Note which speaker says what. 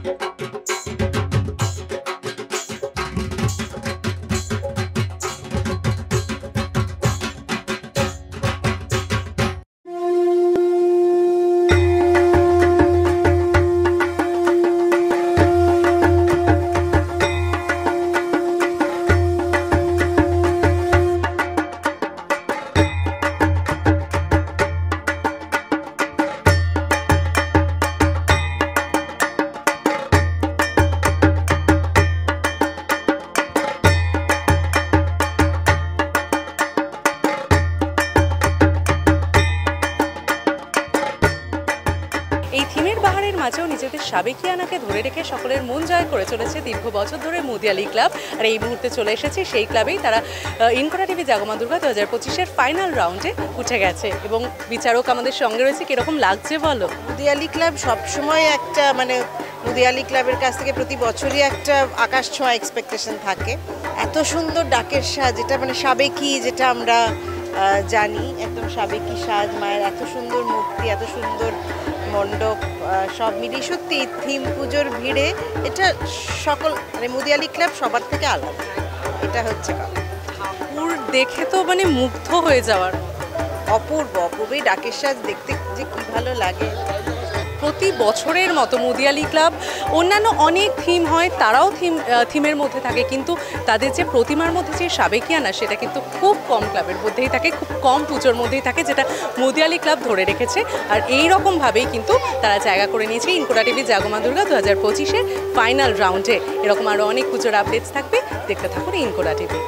Speaker 1: এই থিমের বাহারের মাঝেও নিজেদের সাবেকিয়ানাকে ধরে রেখে সকলের মন জয় করে চলেছে দীর্ঘ বছর ধরে মুদিয়ালি ক্লাব। আর এই মুহূর্তে চলে এসেছে সেই ক্লাবেই, তারা ইনকোরা টিভি জাগমা দুর্গা 2025-এর ফাইনাল রাউন্ডে উঠে গেছে এবং বিচারক আমাদের সঙ্গে রয়েছে। কিরকম লাগছে বলো?
Speaker 2: মুদিয়ালি ক্লাব সবসময় একটা মুদিয়ালি ক্লাবের কাছ থেকে প্রতি বছরই একটা আকাশ ছোঁয়া এক্সপেকটেশন থাকে। এত সুন্দর ডাকের সাজ, যেটা সাবেকি, যেটা আমরা জানি, একদম সাবেকি সাজ, মায়ের এত সুন্দর মূর্তি, এত সুন্দর মণ্ডপ, সব মিলিয়ে সত্যি থিম পুজোর ভিড়ে এটা সকল মুদিয়ালি ক্লাব সবার থেকে আলাদা। এটা হচ্ছে
Speaker 1: ঠাকুর দেখে তো মুগ্ধ হয়ে যাওয়ার,
Speaker 2: অপূর্ব অপূর্ব ডাকের সাজ দেখতে যে কি ভালো লাগে।
Speaker 1: প্রতি বছরের মতো মুদিয়ালি ক্লাব অন্যান্য অনেক থিম হয়, তারাও থিমের মধ্যে থাকে, কিন্তু তাদের যে প্রতিমার মধ্যে যে সাবেকিয়ানা সেটা কিন্তু খুব কম ক্লাবের মধ্যেই থাকে, খুব কম পুজোর মধ্যেই থাকে, যেটা মুদিয়ালি ক্লাব ধরে রেখেছে। আর এই রকমভাবেই কিন্তু তারা জায়গা করে নিয়েছে ইনকোরা টিভি জাগমা দুর্গা 2025-এর ফাইনাল রাউন্ডে। এরকম আরও অনেক পুজোর আপডেটস থাকবে, দেখতে থাকুন ইনকোরা টিভি।